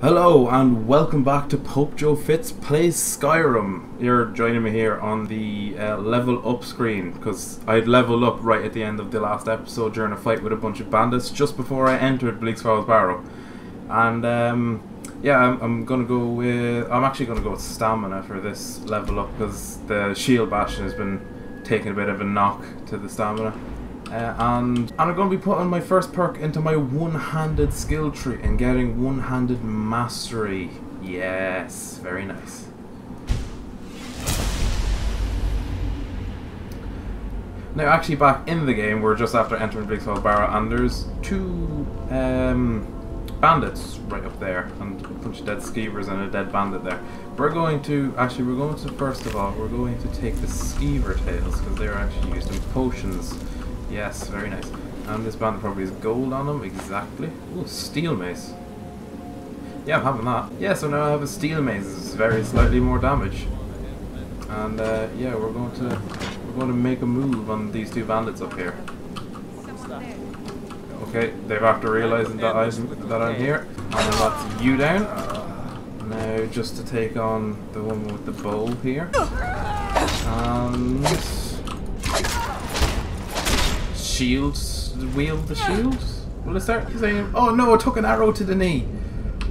Hello and welcome back to PopeJoeFitz Plays Skyrim. You're joining me here on the level up screen because I'd leveled up right at the end of the last episode during a fight with a bunch of bandits just before I entered Bleaksfall's Barrow. And yeah, I'm actually gonna go with stamina for this level up because the shield bastion has been taking a bit of a knock to the stamina. And I'm going to be putting my first perk into my one-handed skill tree and getting one-handed mastery. Yes, very nice. Now, actually, back in the game, we're just after entering Bleaksfall's Barrow, and there's two bandits right up there, and a bunch of dead skeevers and a dead bandit there. We're going to first of all, we're going to take the skeever tails because they're actually used in potions. Yes, very nice. And this bandit probably has gold on him, exactly. Ooh, steel mace. Yeah, I'm having that. Yeah, so now I have a steel mace. It's very slightly more damage. And yeah, we're going to make a move on these two bandits up here. Okay, they've after realizing that I'm here, and that's you down. Now just to take on the one with the bow here. And wield the shield? Will it start saying, oh no, I took an arrow to the knee.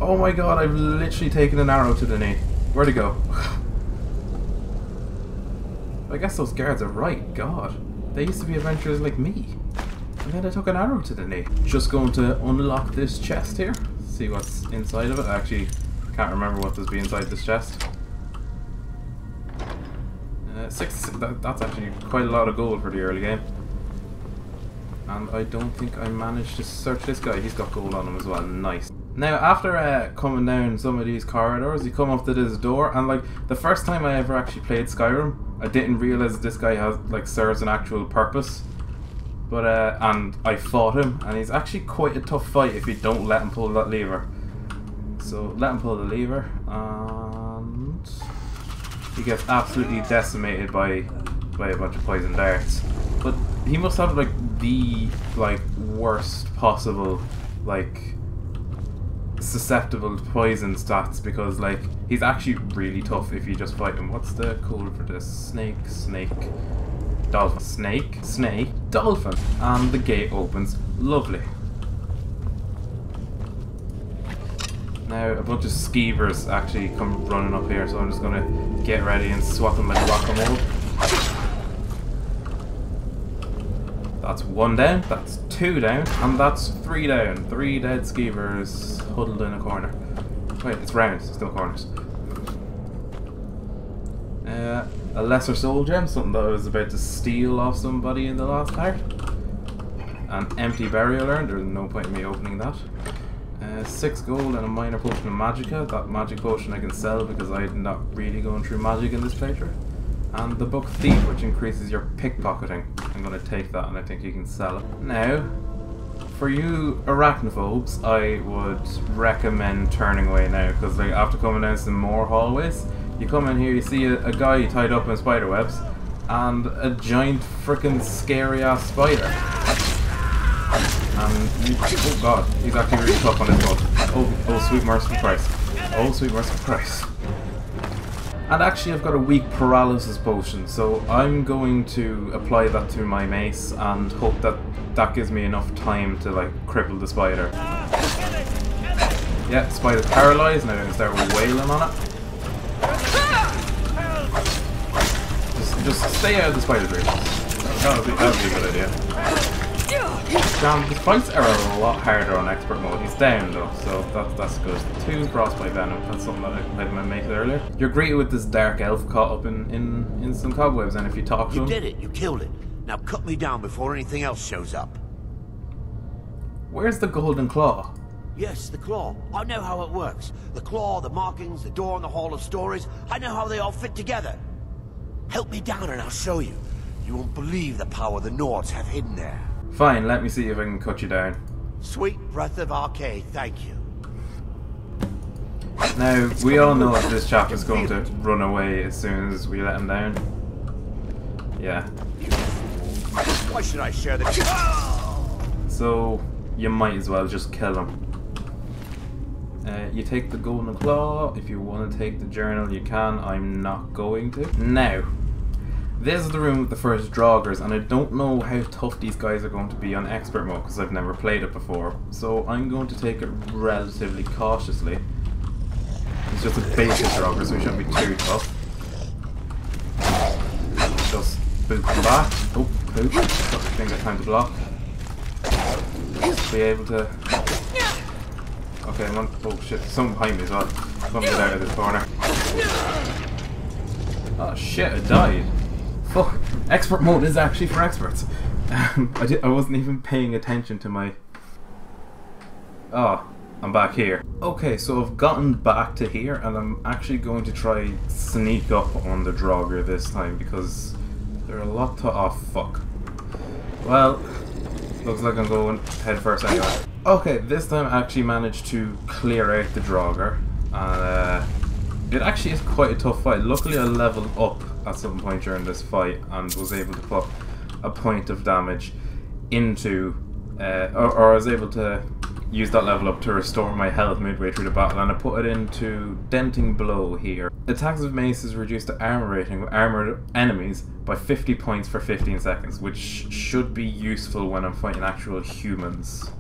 Oh my god, I've literally taken an arrow to the knee. Where'd it go? I guess those guards are right, god. They used to be adventurers like me. And then I took an arrow to the knee. Just going to unlock this chest here. See what's inside of it. I actually can't remember what does be inside this chest. That's actually quite a lot of gold for the early game. And I don't think I managed to search this guy. He's got gold on him as well. Nice. Now, after coming down some of these corridors, you come up to this door, and like the first time I ever actually played Skyrim, I didn't realize that this guy serves an actual purpose. But and I fought him, and he's actually quite a tough fight if you don't let him pull that lever. So let him pull the lever, and he gets absolutely decimated by a bunch of poison darts. But he must have the worst possible susceptible to poison stats because he's actually really tough if you just fight him. What's the code for this? Snake, dolphin. Snake, dolphin. And the gate opens. Lovely. Now a bunch of skeevers actually come running up here, so I'm just gonna get ready and swat them like guacamole. That's one down, that's two down, and that's three down. Three dead skeevers huddled in a corner. Wait, it's rounds, still corners. A lesser soul gem, something that I was about to steal off somebody in the last part. An empty burial urn, there's no point in me opening that. 6 gold and a minor potion of magicka. That magic potion I can sell because I'm not really going through magic in this playthrough. And the book Thief, which increases your pickpocketing. I'm going to take that and I think you can sell it. Now, for you arachnophobes, I would recommend turning away now because after coming down some more hallways, you come in here, you see a guy tied up in spider webs and a giant freaking scary ass spider. And oh god, he's actually really tough on his boat. Oh sweet merciful Christ. Oh sweet merciful Christ. And actually I've got a weak paralysis potion, so I'm going to apply that to my mace and hope that that gives me enough time to cripple the spider. Yeah, spider's paralysed, now I'm going to start wailing on it. Just stay out of the spider dreams. That would be a good idea. Damn, the fights are a lot harder on expert mode. He's down though, so that's good. 2 frostbite venom, that's something that I might make earlier. You're greeted with this dark elf caught up in some cobwebs, and if you talk to him... You did it, you killed it. Now cut me down before anything else shows up. Where's the golden claw? Yes, the claw. I know how it works. The claw, the markings, the door in the Hall of Stories. I know how they all fit together. Help me down and I'll show you. You won't believe the power the Nords have hidden there. Fine, let me see if I can cut you down. Sweet breath of Arcade, thank you. Now, we all know that this chap is going to run away as soon as we let him down. Yeah. Why should I share the... So, you might as well just kill him. You take the golden claw. If you want to take the journal, you can. I'm not going to. Now, this is the room with the first Draugrs, and I don't know how tough these guys are going to be on expert mode because I've never played it before. So I'm going to take it relatively cautiously. It's just a basic Draugr, so we shouldn't be too tough. Just boot them back. Oh, poop. Didn't get time to block. Be able to... Okay, I'm on... Oh shit, someone behind me as well. I'm gonna get out of this corner. Oh shit, I died. Fuck. Expert mode is actually for experts. I wasn't even paying attention to my... Oh, I'm back here. Okay, so I've gotten back to here, and I'm actually going to try sneak up on the Draugr this time, because there are a lot to... Oh, fuck. Well, looks like I'm going head first anyway. Okay, this time I actually managed to clear out the Draugr, and it actually is quite a tough fight. Luckily I leveled up at some point during this fight and was able to put a point of damage into, or I was able to use that level up to restore my health midway through the battle, and I put it into Denting Blow here. Attacks with mace is reduced to armor rating with armored enemies by 50 points for 15 seconds, which should be useful when I'm fighting actual humans.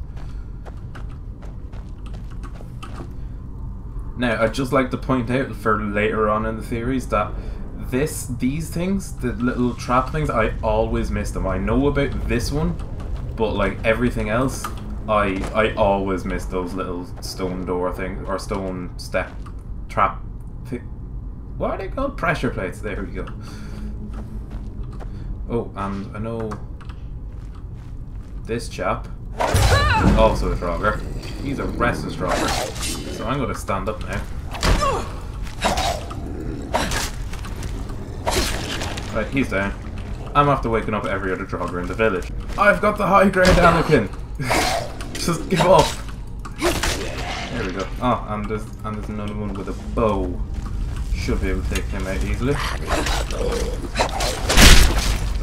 Now, I'd just like to point out for later on in the series that these things, the little trap things, I always miss them. I know about this one, but like everything else, I always miss those little stone door things, or stone step trap thing. What are they called? Pressure plates. There we go. Oh, and I know this chap, also a Draugr. He's a restless Draugr. So I'm going to stand up now. Right, he's down. I'm after waking up every other Draugr in the village. I've got the high grade Anakin! Just give up! There we go. Oh, and there's another one with a bow. Should be able to take him out easily.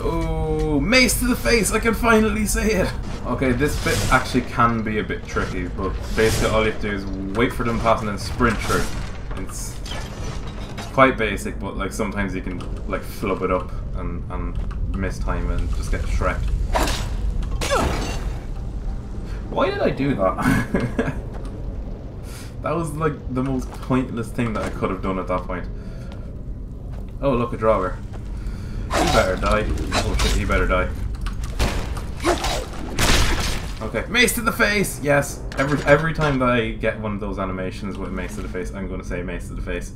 Oh, mace to the face! I can finally say it! Okay, this bit actually can be a bit tricky, but basically all you have to do is wait for them to pass and then sprint through. It's quite basic, but like sometimes you can like flub it up and miss time and just get shreked. Why did I do that? That was like the most pointless thing that I could have done at that point. Oh, look, a Draugr. He better die. Oh shit, he better die. Okay, mace to the face! Yes! Every time that I get one of those animations with mace to the face, I'm going to say mace to the face.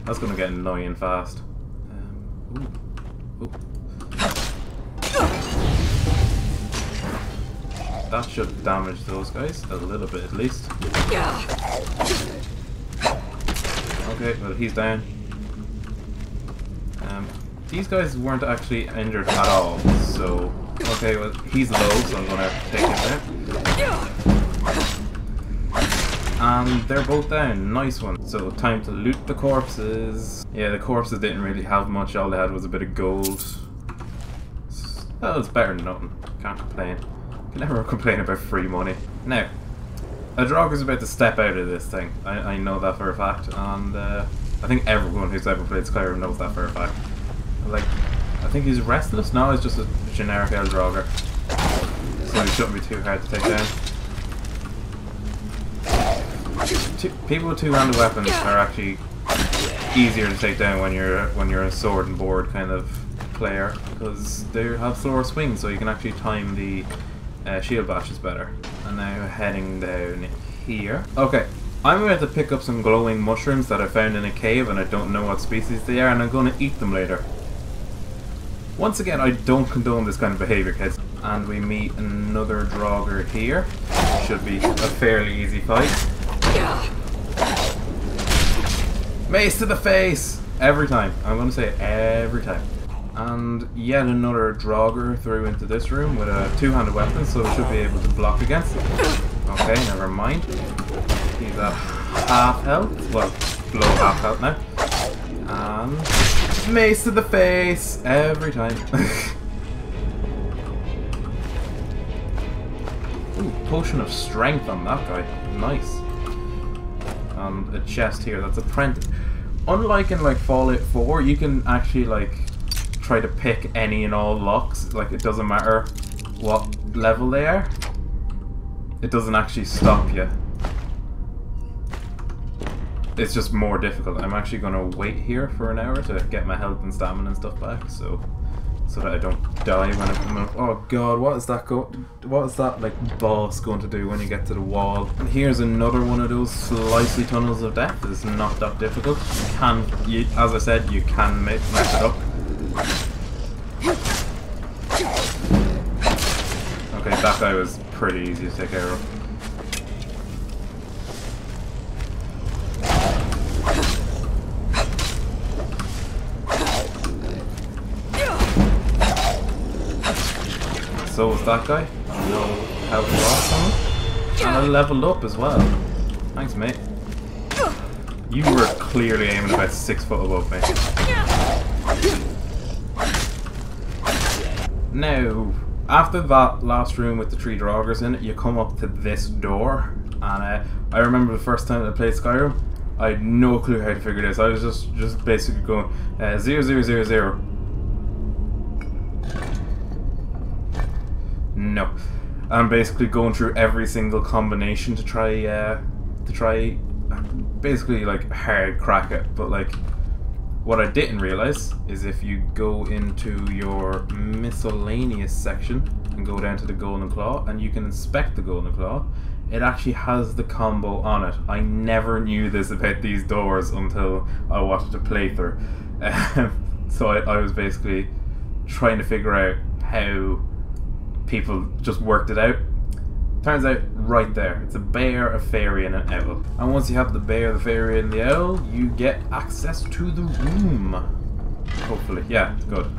That's going to get annoying fast. Ooh. That should damage those guys, a little bit at least. Okay, well he's down. These guys weren't actually injured at all, so... Okay, well he's low, so I'm gonna take him down. And they're both down, nice one. So time to loot the corpses. Yeah, the corpses didn't really have much, all they had was a bit of gold. Well, it's better than nothing, can't complain. Can never complain about free money. Now, a Draugr's about to step out of this thing. I know that for a fact, and I think everyone who's ever played Skyrim knows that for a fact. Like, I think he's restless. No, he's just a generic old Draugr, so he shouldn't be too hard to take down. People with two-handed weapons are actually easier to take down when you're a sword and board kind of player, because they have slower swings, so you can actually time the shield bashes better. And now heading down here. Okay, I'm about to pick up some glowing mushrooms that I found in a cave, and I don't know what species they are, and I'm going to eat them later. Once again, I don't condone this kind of behaviour, kids. And we meet another Draugr here. Should be a fairly easy fight. Mace to the face! Every time. I'm going to say it every time. And yet another Draugr through into this room with a two-handed weapon, so we should be able to block against it. Okay, never mind. He's at half health. Well, below half health now. And mace to the face every time. Ooh, potion of strength on that guy. Nice. and a chest here that's apprenticed. Unlike in like Fallout 4, you can actually like try to pick any and all locks. Like it doesn't matter what level they are. It doesn't actually stop you. It's just more difficult. I'm actually going to wait here for an hour to get my health and stamina and stuff back, so that I don't die when I come up. Oh god, what is that like boss going to do when you get to the wall? And here's another one of those slicey tunnels of death. It's not that difficult. As I said, you can mess it up. Okay, that guy was pretty easy to take care of. So was that guy. I know how to rock on him. And I leveled up as well. Thanks, mate. You were clearly aiming about 6 foot above me. Now, after that last room with the 3 draugrs in it, you come up to this door. And I remember the first time I played Skyrim, I had no clue how to figure this. I was just basically going 0, 0, 0, 0. No, I'm basically going through every single combination to try basically like hard crack it. But like, what I didn't realize is if you go into your miscellaneous section and go down to the golden claw and you can inspect the golden claw, it actually has the combo on it. I never knew this about these doors until I watched a playthrough. So I was basically trying to figure out how people just worked it out. Turns out, right there, it's a bear, a fairy, and an owl. And once you have the bear, the fairy, and the owl, you get access to the room. Hopefully. Yeah, good.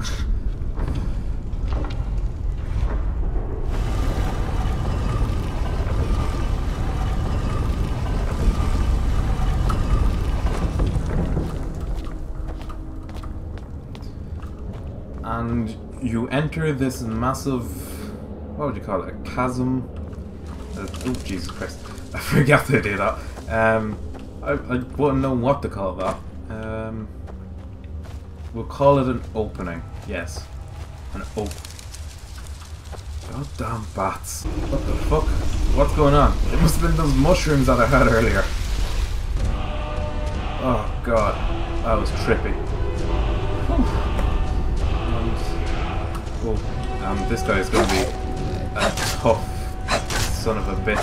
And you enter this massive, what would you call it, a chasm? Oh, Jesus Christ. I forgot to do that. I wouldn't know what to call that. We'll call it an opening. Yes. An Goddamn bats. What the fuck? What's going on? It must have been those mushrooms that I had earlier. Oh god. That was trippy. And this guy is going to be a tough son of a bitch.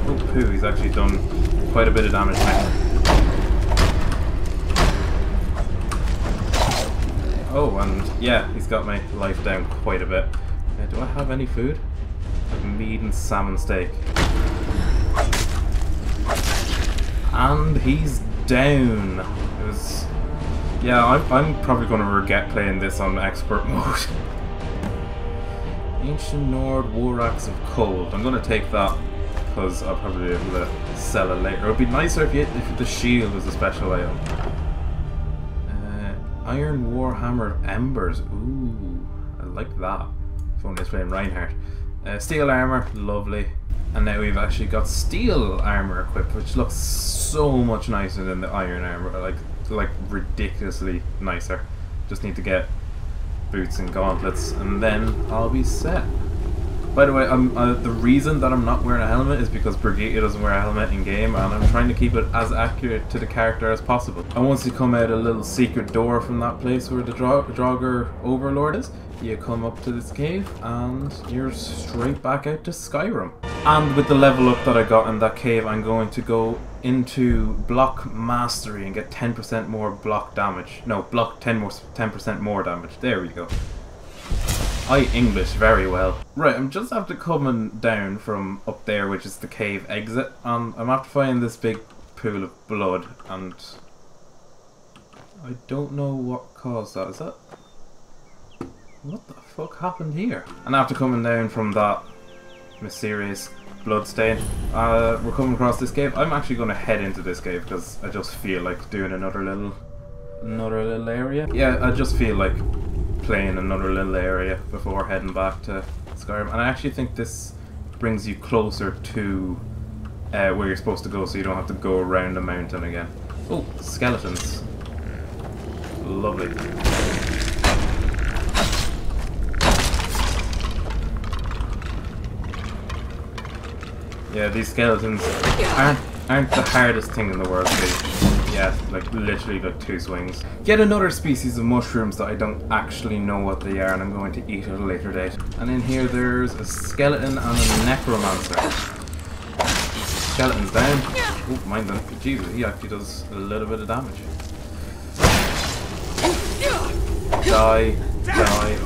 Oh poo, he's actually done quite a bit of damage now. Oh, and yeah, he's got my life down quite a bit. Do I have any food? I have meat and salmon steak. And he's down. It was... Yeah, I'm probably going to regret playing this on expert mode. Ancient Nord War Axe of Cold. I'm going to take that because I'll probably be able to sell it later. It would be nicer if the shield was a special item. Iron Warhammer Embers. Ooh, I like that. If only it's playing Reinhardt. Steel armor, lovely. And now we've actually got steel armor equipped, which looks so much nicer than the iron armor. Like ridiculously nicer. Just need to get boots and gauntlets, and then I'll be set. By the way, the reason that I'm not wearing a helmet is because Brigitte doesn't wear a helmet in game, and I'm trying to keep it as accurate to the character as possible. And once you come out a little secret door from that place where the Draugr Overlord is, you come up to this cave and you're straight back out to Skyrim. And with the level up that I got in that cave, I'm going to go into block mastery and get 10% more block damage. No, block 10% more damage. There we go. I English very well. Right, I'm just after coming down from up there, which is the cave exit, and I'm after finding this big pool of blood, and I don't know what caused that. Is that... What the fuck happened here? And after coming down from that mysterious Bloodstain. We're coming across this cave. I'm actually going to head into this cave because I just feel like doing another little area. Yeah, I just feel like playing another little area before heading back to Skyrim. And I actually think this brings you closer to where you're supposed to go, so you don't have to go around the mountain again. Oh, skeletons. Lovely. Yeah, these skeletons aren't the hardest thing in the world to beat. Yeah, like literally like 2 swings. Get another species of mushrooms that I don't actually know what they are and I'm going to eat at a later date. And in here there's a skeleton and a necromancer. Skeleton's down. Oh, mind them. Jesus, he actually does a little bit of damage. Die. Die.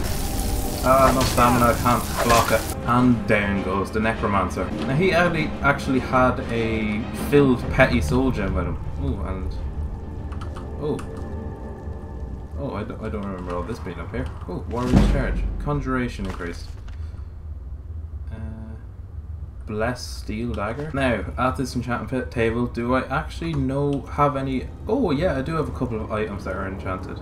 Ah, no stamina, I can't block it. And down goes the necromancer. Now he actually had a filled petty soul gem with him. Oh, and... Oh, I don't remember all this being up here. Oh, warrior's charge. Conjuration increased. Bless steel dagger. Now, at this enchantment table, do I actually have any... Oh yeah, I do have a couple of items that are enchanted.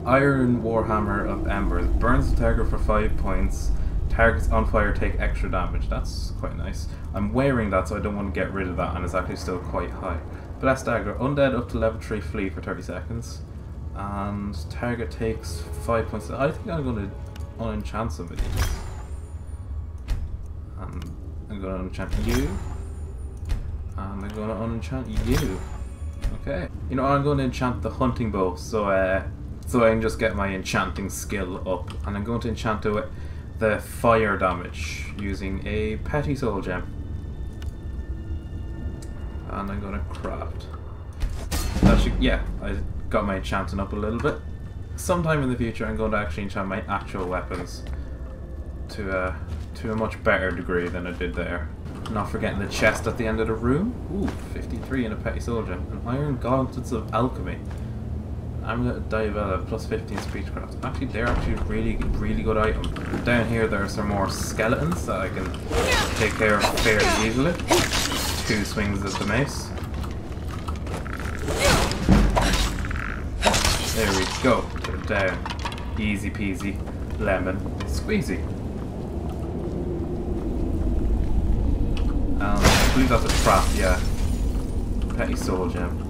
Iron Warhammer of Embers. Burns the target for 5 points. Targets on fire take extra damage. That's quite nice. I'm wearing that, so I don't want to get rid of that, and it's actually still quite high. Blessed Dagger. Undead up to level 3 flee for 30 seconds. And target takes 5 points. I think I'm going to unenchant some of these. And I'm going to enchant you. And I'm going to unenchant you. Okay. You know, I'm going to enchant the hunting bow, so I can just get my enchanting skill up. And I'm going to enchant it with the fire damage using a petty soul gem. And I'm going to craft. Yeah, I got my enchanting up a little bit. Sometime in the future I'm going to actually enchant my actual weapons to a much better degree than I did there. Not forgetting the chest at the end of the room. Ooh, 53 and a petty soul gem. An iron gauntlets of alchemy. Amulet of Diabella, plus 15 speechcraft. Actually, they're actually a really good item. Down here there are some more skeletons that I can take care of fairly easily. 2 swings at the mace. There we go. They're down. Easy peasy. Lemon squeezy. I believe that's a trap, yeah. Petty soul gem.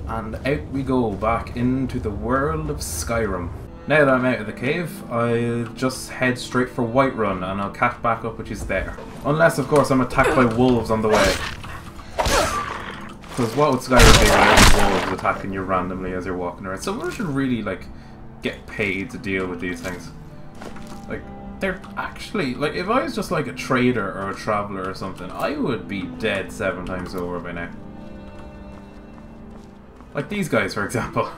And out we go back into the world of Skyrim. Now that I'm out of the cave, I'll just head straight for Whiterun and I'll catch back up which is there. Unless, of course, I'm attacked by wolves on the way. Because what would Skyrim be without wolves attacking you randomly as you're walking around? Someone should really, like, get paid to deal with these things. Like, they're actually... Like, if I was just, like, a trader or a traveller or something, I would be dead 7 times over by now. Like these guys, for example.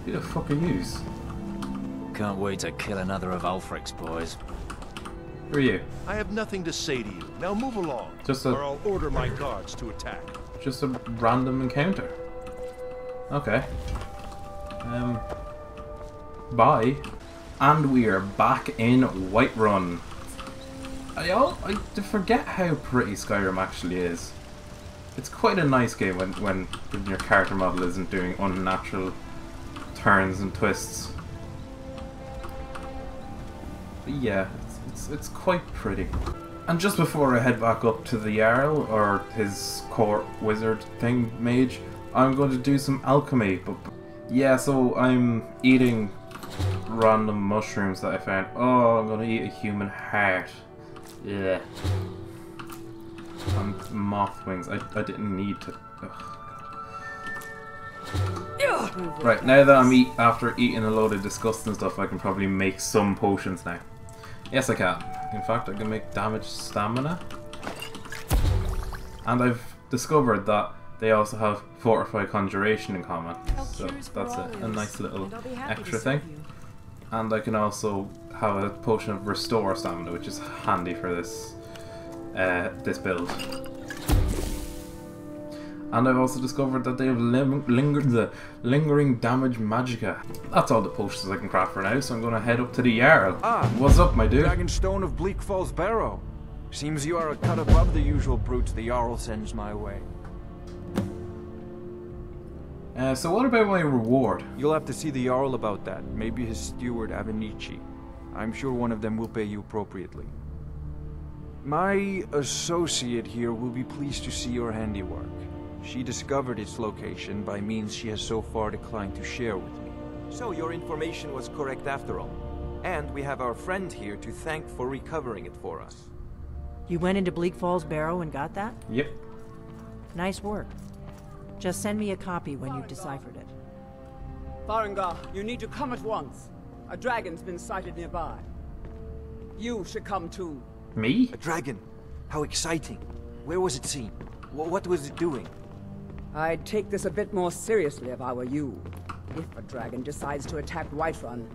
Who the fuck are yous? Can't wait to kill another of Ulfric's boys. Who are you? I have nothing to say to you. Now move along, or I'll order my guards to attack. Just a random encounter. Okay. Bye. And we are back in Whiterun. I forget how pretty Skyrim actually is. It's quite a nice game when your character model isn't doing unnatural turns and twists. But yeah, it's quite pretty. And just before I head back up to the Jarl, or his court wizard thing, mage, I'm going to do some alchemy. But yeah, so I'm eating random mushrooms that I found. Oh, I'm going to eat a human heart. Yeah. And moth wings. I didn't need to. Ugh. Right, now that I'm after eating a load of disgusting stuff, I can probably make some potions now. Yes, I can. In fact, I can make damage stamina. And I've discovered that they also have fortified conjuration in common. So that's a nice little extra thing. And I can also have a potion of restore stamina, which is handy for this build. And I've also discovered that they have lingering damage magicka. That's all the potions I can craft for now, so I'm going to head up to the Jarl. What's up, my dude? Dragonstone of Bleak Falls Barrow. Seems you are a cut above the usual brutes the Jarl sends my way. So what about my reward? You'll have to see the Jarl about that. Maybe his steward Avenici. I'm sure one of them will pay you appropriately. My associate here will be pleased to see your handiwork. She discovered its location by means she has so far declined to share with me. So your information was correct after all. And we have our friend here to thank for recovering it for us. You went into Bleak Falls Barrow and got that? Yep. Nice work. Just send me a copy when you've deciphered it. Farengar, you need to come at once. A dragon's been sighted nearby. You should come too. Me? A dragon? How exciting. Where was it seen? What was it doing? I'd take this a bit more seriously if I were you. If a dragon decides to attack Whiterun,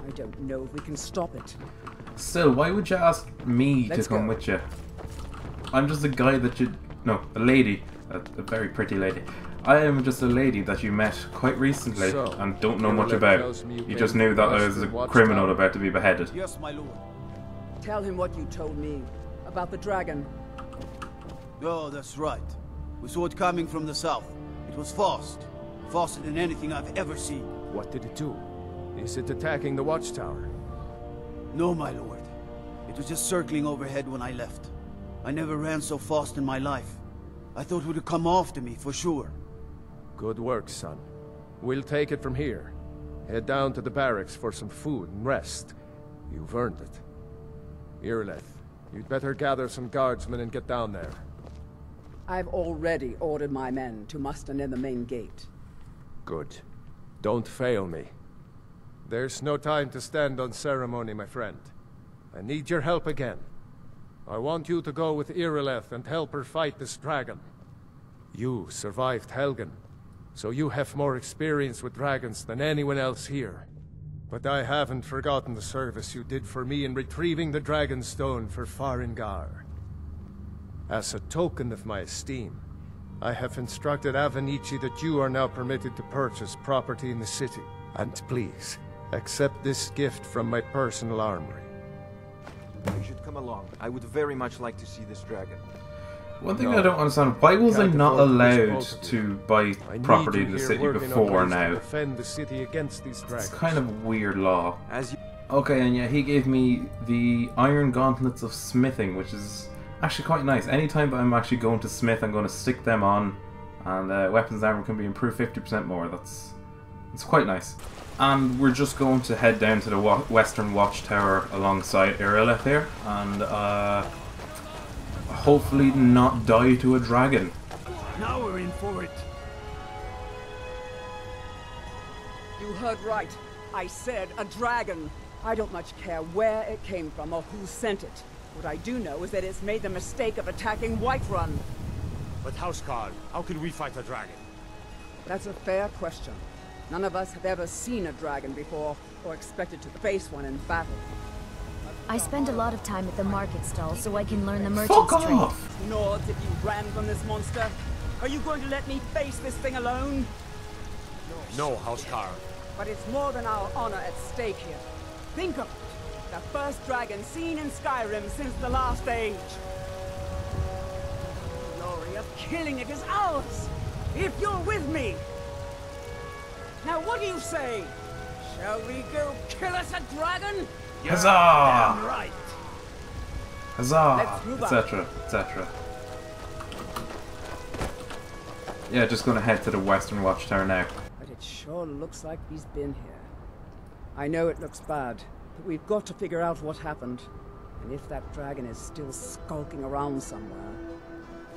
I don't know if we can stop it. Still, why would you ask me Let's to come go. with you? I'm just a guy that you... No, a lady. A very pretty lady. I am just a lady that you met quite recently and don't know much about. You just knew that I was a criminal about to be beheaded. Yes, my lord. Tell him what you told me about the dragon. Oh, that's right. We saw it coming from the south. It was fast. Faster than anything I've ever seen. What did it do? Is it attacking the watchtower? No, my lord. It was just circling overhead when I left. I never ran so fast in my life. I thought it would come after me, for sure. Good work, son. We'll take it from here. Head down to the barracks for some food and rest. You've earned it. Irileth, you'd better gather some guardsmen and get down there. I've already ordered my men to muster near the main gate. Good. Don't fail me. There's no time to stand on ceremony, my friend. I need your help again. I want you to go with Irileth and help her fight this dragon. You survived Helgen, so you have more experience with dragons than anyone else here. But I haven't forgotten the service you did for me in retrieving the Dragonstone for Farengar. As a token of my esteem, I have instructed Avenici that you are now permitted to purchase property in the city. And please, accept this gift from my personal armory. You should come along. I would very much like to see this dragon. One thing I don't understand, why was I not allowed to buy property in the city before now? Defend the city against these dragons. It's kind of a weird law. As you... Okay, and yeah, he gave me the Iron Gauntlets of Smithing, which is actually quite nice. Anytime that I'm actually going to smith, I'm going to stick them on, and weapons armor can be improved 50% more. It's quite nice. And we're just going to head down to the Western Watchtower alongside Irileth here, and hopefully not die to a dragon. Now we're in for it. You heard right. I said a dragon. I don't much care where it came from or who sent it. What I do know is that it's made the mistake of attacking Whiterun. But Houseguard, how can we fight a dragon? That's a fair question. None of us have ever seen a dragon before, or expected to face one in battle. I spend a lot of time at the market stall so I can learn the merchant's Fuck trade. off! Nords, if you ran from this monster, are you going to let me face this thing alone? No, Houseguard. But it's more than our honor at stake here. Think of it. The first dragon seen in Skyrim since the last age. The glory of killing it is ours, if you're with me. Now what do you say? Shall we go kill us a dragon? Huzzah! Damn right. Huzzah! Let's move Etc. etc. Yeah, just gonna head to the Western Watchtower now. But it sure looks like he's been here. I know it looks bad, but we've got to figure out what happened. And if that dragon is still skulking around somewhere.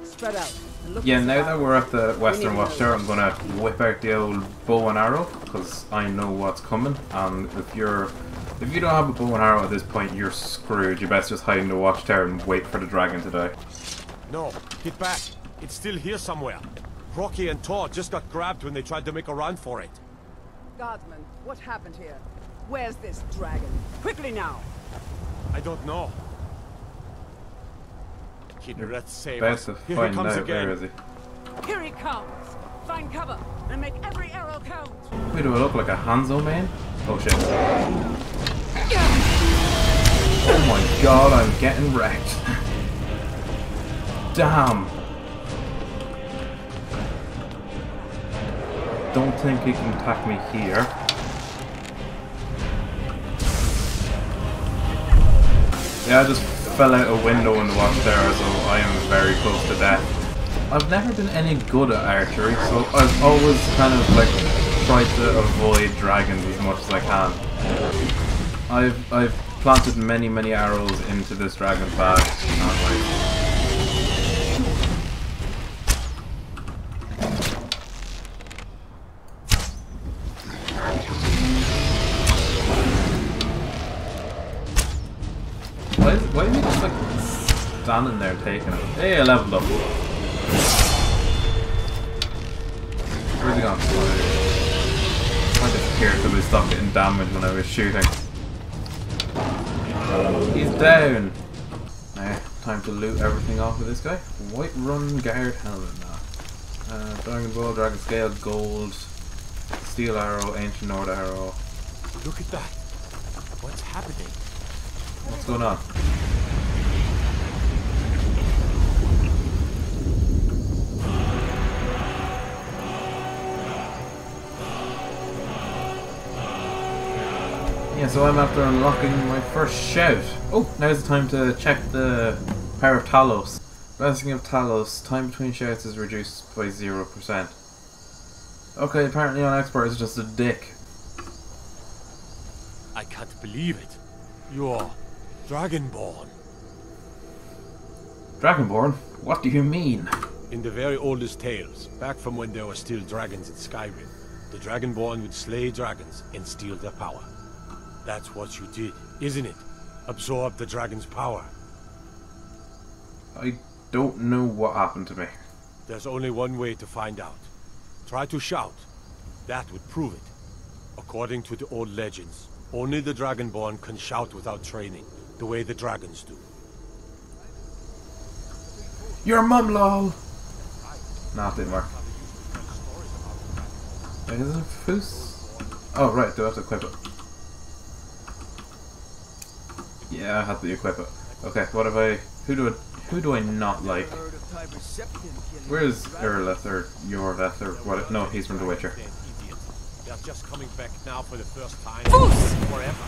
Spread out and look. Yeah, now that we're at the Western Watchtower, I'm gonna whip out the old bow and arrow, because I know what's coming. And if you don't have a bow and arrow at this point, you're screwed. You best just hide in the Watchtower and wait for the dragon to die. No, get back. It's still here somewhere. Rocky and Todd just got grabbed when they tried to make a run for it. Guardsman, what happened here? Where's this dragon? Quickly now! I don't know. Kid, let's save Best us. to Here he find comes out, again. where is he? Here he comes! Find cover and make every arrow count! Wait, do I look like a Hanzo man? Oh shit. Oh my god, I'm getting wrecked. Damn. Don't think he can attack me here. Yeah, I just fell out a window in the watchtower, so I am very close to death. I've never been any good at archery, so I've always kind of like tried to avoid dragons as much as I can. I've planted many arrows into this dragon's back, and like why are you just like standing there taking it? Hey, I leveled up. Where's he gone? I disappeared until he stopped getting damage when I was shooting. He's down! Now, time to loot everything off of this guy. White Run Guard Helmet now. Dragon Ball, Dragon Scale, Gold, Steel Arrow, Ancient Nord Arrow. Look at that. What's happening? What's going on? Yeah, so I'm after unlocking my first shout. Oh, now's the time to check the power of Talos. Blessing of Talos. Time between shouts is reduced by 0%. Okay, apparently on expert is just a dick. I can't believe it. You're Dragonborn. Dragonborn? What do you mean? In the very oldest tales, back from when there were still dragons in Skyrim, the Dragonborn would slay dragons and steal their power. That's what you did, isn't it? Absorb the dragon's power. I don't know what happened to me. There's only one way to find out. Try to shout. That would prove it. According to the old legends, only the Dragonborn can shout without training, the way the dragons do. Your mum, lol! Nah, it didn't work. Is it a foos? Oh, right, do I have to equip it? Yeah, I have to equip it. Okay, what if I... Who do I not like? Where's Irileth or Yorveth or what? No, he's from The Witcher. They're just coming back now for the first time. Forever.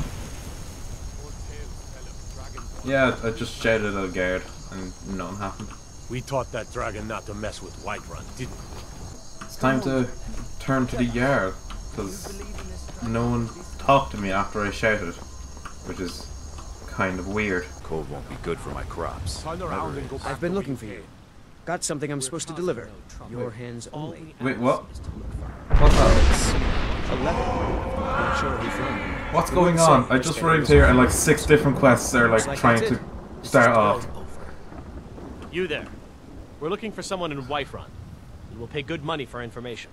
Yeah, I just shouted at a guard and nothing happened. We taught that dragon not to mess with Whiterun, didn't we? It's time to turn to the Jarl, because no one talked to me after I shouted, which is kind of weird. Cold won't be good for my crops. I've been looking for you. Got something I'm supposed to deliver. Your hands only. Wait, what? What's that? A letter. Not sure who from. What's going on? I just arrived here and like 6 different quests are like trying to start off. You there. We're looking for someone in Whiterun. And we'll pay good money for information.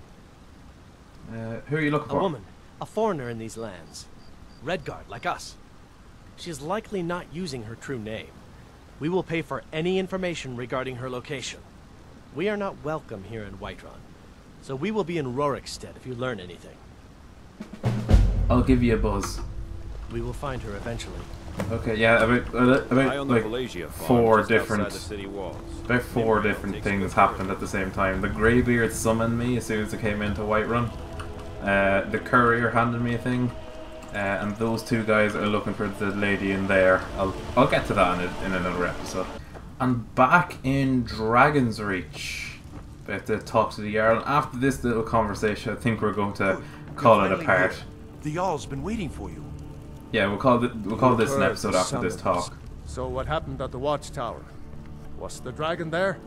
Who are you looking for? A woman. A foreigner in these lands. Redguard, like us. She is likely not using her true name. We will pay for any information regarding her location. We are not welcome here in Whiterun. So we will be in Rorikstead if you learn anything. I'll give you a buzz. We will find her eventually. Okay, yeah, about like 4 different things happened at the same time. The Greybeard summoned me as soon as I came into Whiterun. The courier handed me a thing, and those 2 guys are looking for the lady in there. I'll get to that in another episode. And back in Dragon's Reach, I have to talk to the Jarl. After this little conversation, I think we're going to call it a part. The Jarl's been waiting for you. Yeah, we'll call this an episode after this talk. So what happened at the watchtower? Was the dragon there?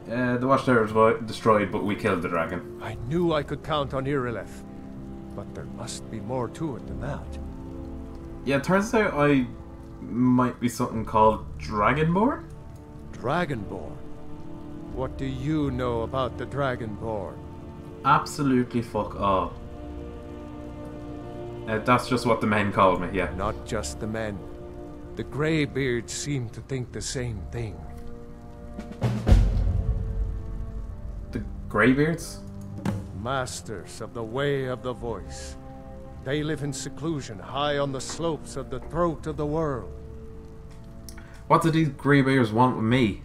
The watchtower was destroyed, but we killed the dragon. I knew I could count on Irileth, but there must be more to it than that. Yeah, it turns out I might be something called Dragonborn? Dragonborn? What do you know about the Dragonborn? Absolutely fuck all. That's just what the men called me, yeah. Not just the men. The Greybeards seem to think the same thing. Greybeards? Masters of the way of the voice. They live in seclusion high on the slopes of the throat of the world. What do these Greybeards want with me?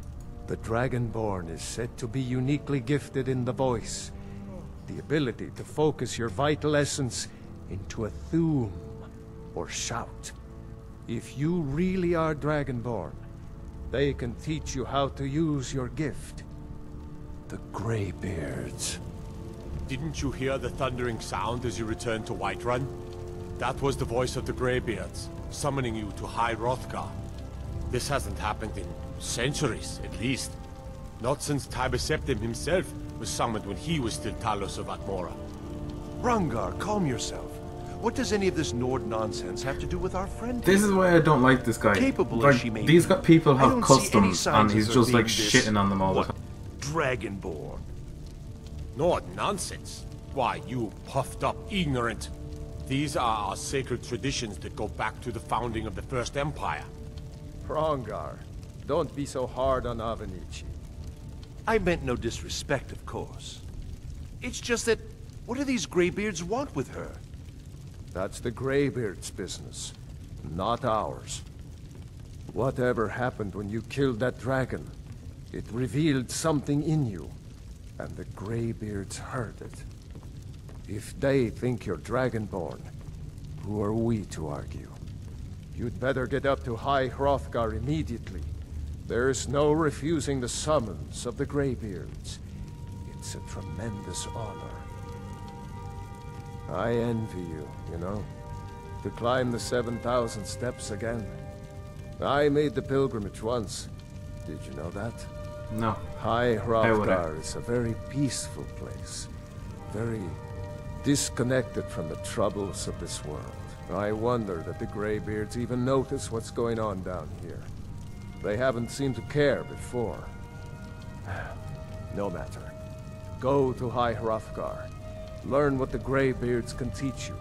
The Dragonborn is said to be uniquely gifted in the voice. The ability to focus your vital essence into a thum, or shout. If you really are Dragonborn, they can teach you how to use your gift. The Greybeards. Didn't you hear the thundering sound as you returned to Whiterun? That was the voice of the Greybeards, summoning you to High Hrothgar. This hasn't happened in centuries, at least. Not since Tiber Septim himself was summoned when he was still Talos of Atmora. Rungar, calm yourself. What does any of this Nord nonsense have to do with our friend? This is why I don't like this guy. Capable like, as she may these be, people I have don't see any customs, signs and of he's her just like being this, shitting on them all the time. Dragonborn. Nord nonsense? Why, you puffed up ignorant. These are our sacred traditions that go back to the founding of the First Empire. Hrongar, don't be so hard on Avenici. I meant no disrespect, of course. It's just that, what do these Greybeards want with her? That's the Greybeards' business, not ours. Whatever happened when you killed that dragon, it revealed something in you, and the Greybeards heard it. If they think you're Dragonborn, who are we to argue? You'd better get up to High Hrothgar immediately. There's no refusing the summons of the Greybeards. It's a tremendous honor. I envy you, you know, to climb the 7,000 steps again. I made the pilgrimage once. Did you know that? No. High Hrothgar is a very peaceful place. Very disconnected from the troubles of this world. I wonder that the Greybeards even notice what's going on down here. They haven't seemed to care before. No matter. Go to High Hrothgar. Learn what the Greybeards can teach you.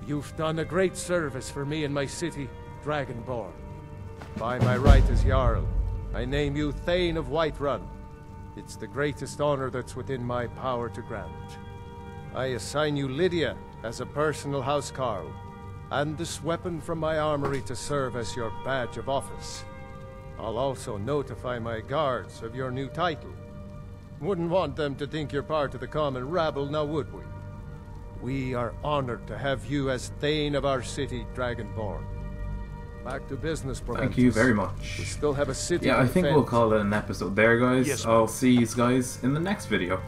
You've done a great service for me and my city, Dragonborn. By my right as Jarl, I name you Thane of Whiterun. It's the greatest honor that's within my power to grant. I assign you Lydia as a personal housecarl, and this weapon from my armory to serve as your badge of office. I'll also notify my guards of your new title. Wouldn't want them to think you're part of the common rabble, now would we? We are honored to have you as Thane of our city, Dragonborn. Back to business, Proventus. Thank you very much. We still have a city. Yeah, I think we'll call it an episode there, guys. Yes, I'll see you guys in the next video.